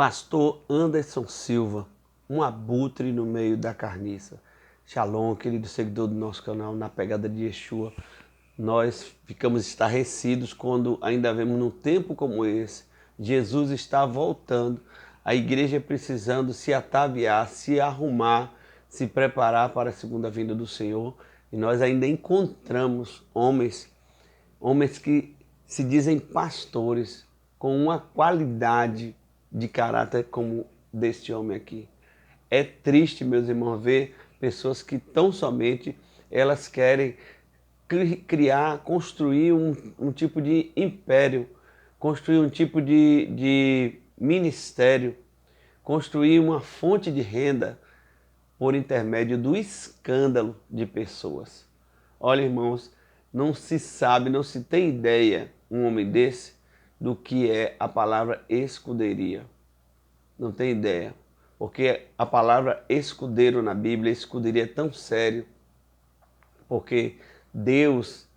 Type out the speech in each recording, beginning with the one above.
Pastor Anderson Silva, um abutre no meio da carniça. Shalom, querido seguidor do nosso canal, na pegada de Yeshua. Nós ficamos estarrecidos quando ainda vemos num tempo como esse, Jesus está voltando, a igreja precisando se ataviar, se arrumar, se preparar para a segunda vinda do Senhor. E nós ainda encontramos homens que se dizem pastores, com uma qualidade de caráter como deste homem aqui. É triste, meus irmãos, ver pessoas que tão somente elas querem criar, construir um tipo de império, construir um tipo de ministério, construir uma fonte de renda por intermédio do escândalo de pessoas. Olha, irmãos, não se sabe, não se tem ideia, um homem desse, do que é a palavra escuderia. Não tem ideia. Porque a palavra escudeiro na Bíblia, escuderia é tão sério. Porque Deus,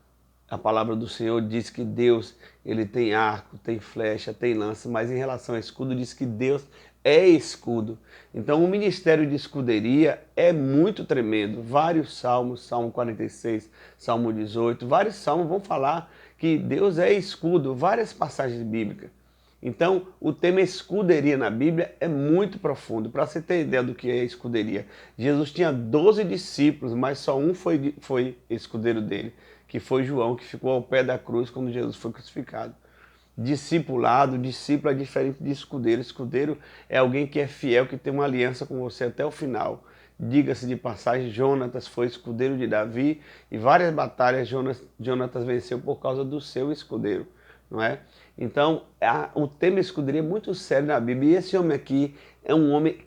a palavra do Senhor diz que Deus, ele tem arco, tem flecha, tem lança, mas em relação ao escudo diz que Deus é escudo. Então o ministério de escuderia é muito tremendo. Vários salmos, Salmo 46, Salmo 18, vários salmos vão falar que Deus é escudo, várias passagens bíblicas. Então, o tema escuderia na Bíblia é muito profundo. Para você ter ideia do que é escuderia, Jesus tinha 12 discípulos, mas só um foi escudeiro dele, que foi João, que ficou ao pé da cruz quando Jesus foi crucificado. Discipulado, discípulo é diferente de escudeiro. Escudeiro é alguém que é fiel, que tem uma aliança com você até o final. Diga-se de passagem, Jonatas foi escudeiro de Davi e várias batalhas Jonatas venceu por causa do seu escudeiro, não é? Então, o tema escuderia é muito sério na Bíblia. E esse homem aqui é um homem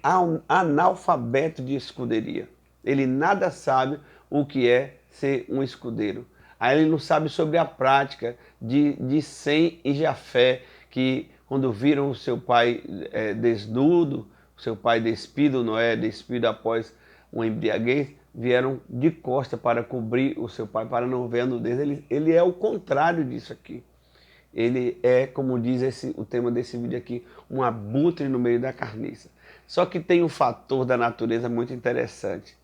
analfabeto de escuderia. Ele nada sabe o que é ser um escudeiro. Aí ele não sabe sobre a prática de Sem e Jafé, que quando viram o seu pai desnudo, o seu pai despido, Noé despido após uma embriaguez, vieram de costa para cobrir o seu pai, para não ver a nudez. Ele é o contrário disso aqui. Ele é, como diz o tema desse vídeo aqui, um abutre no meio da carniça. Só que tem um fator da natureza muito interessante.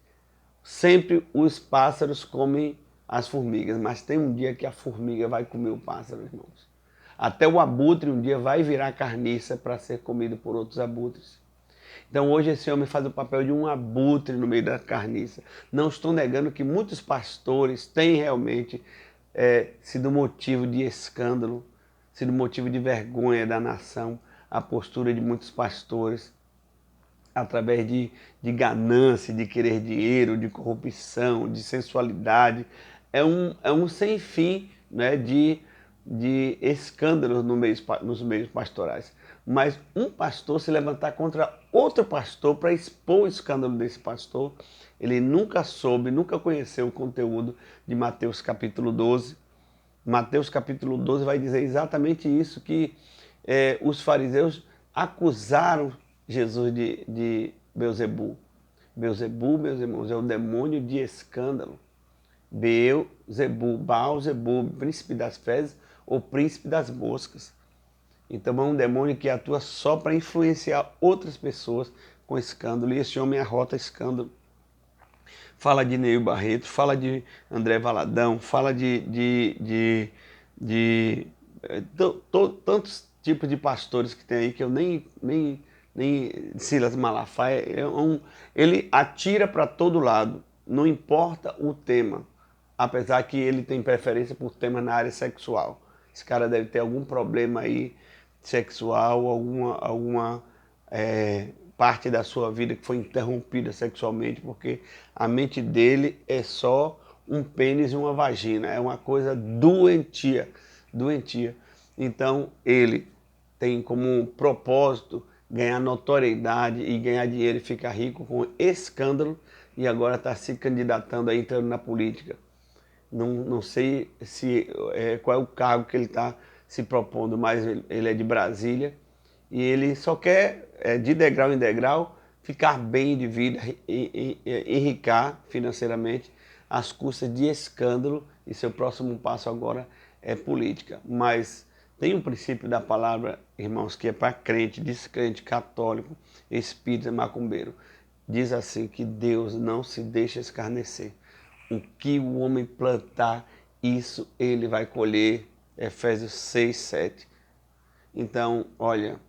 Sempre os pássaros comem as formigas, mas tem um dia que a formiga vai comer o pássaro, irmãos. Até o abutre um dia vai virar carniça para ser comido por outros abutres. Então hoje esse homem faz o papel de um abutre no meio da carniça. Não estou negando que muitos pastores têm realmente sido motivo de escândalo, sido motivo de vergonha da nação, a postura de muitos pastores, através de ganância, de querer dinheiro, de corrupção, de sensualidade. É um sem fim, né, de escândalos nos meios pastorais. Mas um pastor se levantar contra outro pastor para expor o escândalo desse pastor, ele nunca soube, nunca conheceu o conteúdo de Mateus capítulo 12. Mateus capítulo 12 vai dizer exatamente isso, que os fariseus acusaram Jesus de Beelzebul. Beelzebul, meus irmãos, é o demônio de escândalo. Beelzebul, Baal-zebub, príncipe das fezes ou príncipe das moscas. Então é um demônio que atua só para influenciar outras pessoas com escândalo. E esse homem arrota escândalo. Fala de Neil Barreto, fala de André Valadão, fala tantos tipos de pastores que tem aí que eu nem Silas Malafaia, ele atira para todo lado, não importa o tema, apesar que ele tem preferência por temas na área sexual. Esse cara deve ter algum problema aí sexual, alguma parte da sua vida que foi interrompida sexualmente, porque a mente dele é só um pênis e uma vagina, é uma coisa doentia. Então ele tem como propósito ganhar notoriedade e ganhar dinheiro e ficar rico com escândalo, e agora está se candidatando a entrando na política. Não sei qual é o cargo que ele está se propondo, mas ele é de Brasília e ele só quer, de degrau em degrau, ficar bem de vida, enricar financeiramente às custas de escândalo, e seu próximo passo agora é política. Mas Tem um princípio da palavra, irmãos, que é para crente, descrente, católico, espírita, macumbeiro. Diz assim que Deus não se deixa escarnecer. O que o homem plantar, isso ele vai colher. Efésios 6, 7. Então, olha,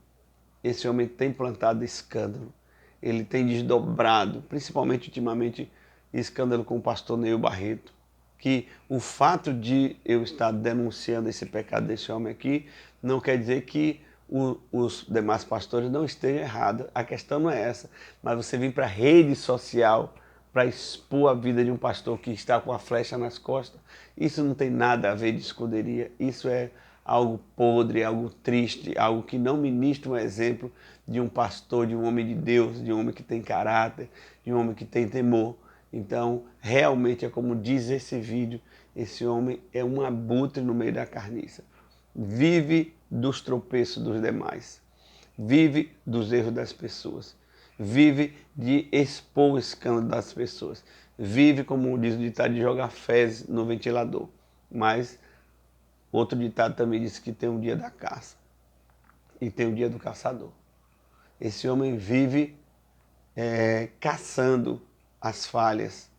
esse homem tem plantado escândalo. Ele tem desdobrado, principalmente ultimamente, escândalo com o pastor Neil Barreto. Que o fato de eu estar denunciando esse pecado desse homem aqui, não quer dizer que os demais pastores não estejam errados. A questão não é essa. Mas você vir para a rede social para expor a vida de um pastor que está com a flecha nas costas, isso não tem nada a ver de escuderia. Isso é algo podre, algo triste, algo que não ministra um exemplo de um pastor, de um homem de Deus, de um homem que tem caráter, de um homem que tem temor. Então, realmente é como diz esse vídeo, esse homem é um abutre no meio da carniça. Vive dos tropeços dos demais. Vive dos erros das pessoas. Vive de expor o escândalo das pessoas. Vive, como diz o ditado, de jogar fezes no ventilador. Mas outro ditado também diz que tem um dia da caça e tem um dia do caçador. Esse homem vive caçando as falhas,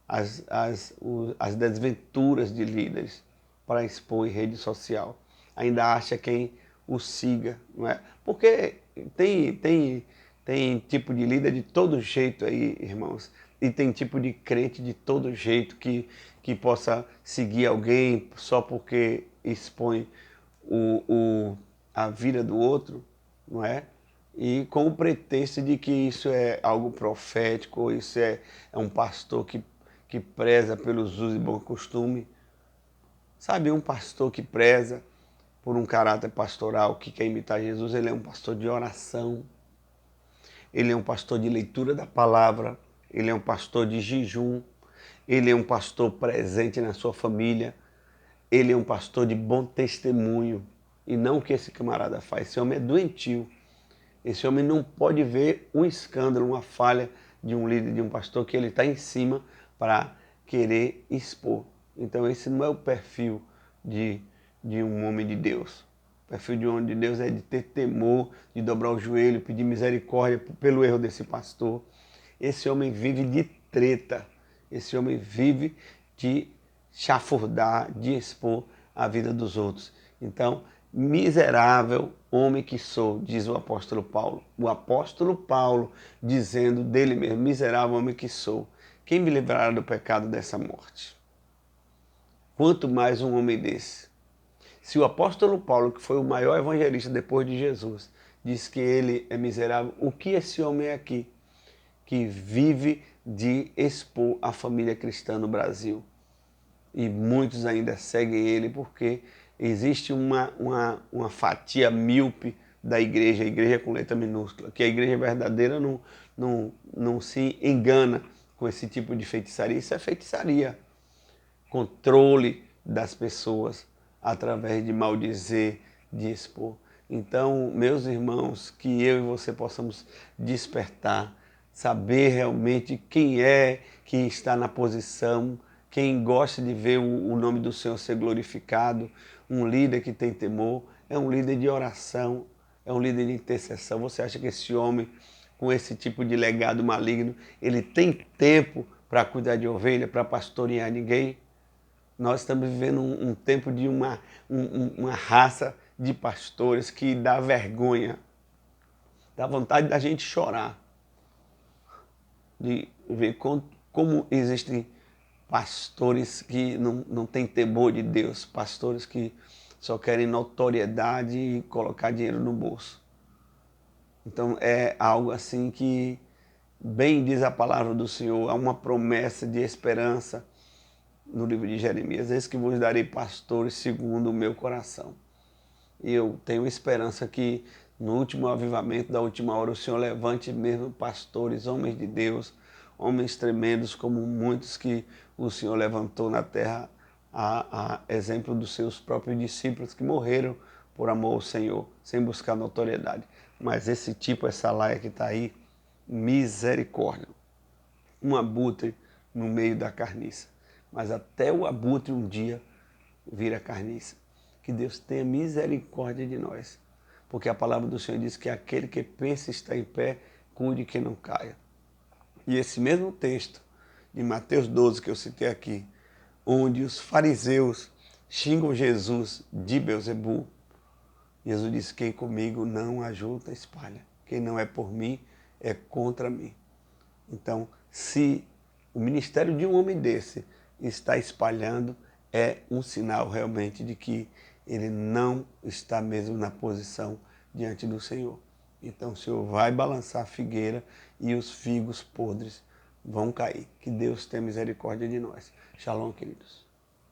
as desventuras de líderes para expor em rede social. Ainda acha quem o siga, não é? Porque tem tipo de líder de todo jeito aí, irmãos. E tem tipo de crente de todo jeito que possa seguir alguém só porque expõe a vida do outro, não é? E com o pretexto de que isso é algo profético, ou isso é um pastor que preza pelos usos e bom costume. Sabe, um pastor que preza por um caráter pastoral, que quer imitar Jesus, ele é um pastor de oração, ele é um pastor de leitura da palavra, ele é um pastor de jejum, ele é um pastor presente na sua família, ele é um pastor de bom testemunho. E não o que esse camarada faz, esse homem é doentio. Esse homem não pode ver um escândalo, uma falha de um líder, de um pastor, que ele está em cima para querer expor. Então esse não é o perfil de um homem de Deus. O perfil de um homem de Deus é de ter temor, de dobrar o joelho, pedir misericórdia pelo erro desse pastor. Esse homem vive de treta. Esse homem vive de chafurdar, de expor a vida dos outros. Então, miserável homem que sou, diz o apóstolo Paulo. O apóstolo Paulo dizendo dele mesmo, miserável homem que sou. Quem me livrará do pecado dessa morte? Quanto mais um homem desse. Se o apóstolo Paulo, que foi o maior evangelista depois de Jesus, diz que ele é miserável, o que esse homem é aqui? Que vive de expor a família cristã no Brasil. E muitos ainda seguem ele porque existe uma fatia míope da igreja, a igreja com letra minúscula, que a igreja verdadeira não se engana com esse tipo de feitiçaria. Isso é feitiçaria. Controle das pessoas através de maldizer, de expor. Então, meus irmãos, que eu e você possamos despertar, saber realmente quem é que está na posição, quem gosta de ver o nome do Senhor ser glorificado, um líder que tem temor, é um líder de oração, é um líder de intercessão. Você acha que esse homem, com esse tipo de legado maligno, ele tem tempo para cuidar de ovelha, para pastorear ninguém? Nós estamos vivendo um tempo de uma raça de pastores que dá vergonha, dá vontade da gente chorar, de ver como existem pastores que não têm temor de Deus, pastores que só querem notoriedade e colocar dinheiro no bolso. Então é algo assim que, bem diz a palavra do Senhor, há uma promessa de esperança no livro de Jeremias: eis que vos darei pastores segundo o meu coração. E eu tenho esperança que no último avivamento da última hora o Senhor levante mesmo pastores, homens de Deus, homens tremendos como muitos que o Senhor levantou na terra, a exemplo dos seus próprios discípulos que morreram por amor ao Senhor, sem buscar notoriedade. Mas esse tipo, essa laia que está aí, misericórdia. Um abutre no meio da carniça. Mas até o abutre um dia vira carniça. Que Deus tenha misericórdia de nós. Porque a palavra do Senhor diz que aquele que pensa estar em pé, cuide que não caia. E esse mesmo texto de Mateus 12 que eu citei aqui, onde os fariseus xingam Jesus de Beelzebul, Jesus disse: quem comigo não ajunta, espalha. Quem não é por mim, é contra mim. Então, se o ministério de um homem desse está espalhando, é um sinal realmente de que ele não está mesmo na posição diante do Senhor. Então o Senhor vai balançar a figueira e os figos podres vão cair. Que Deus tenha misericórdia de nós. Shalom, queridos.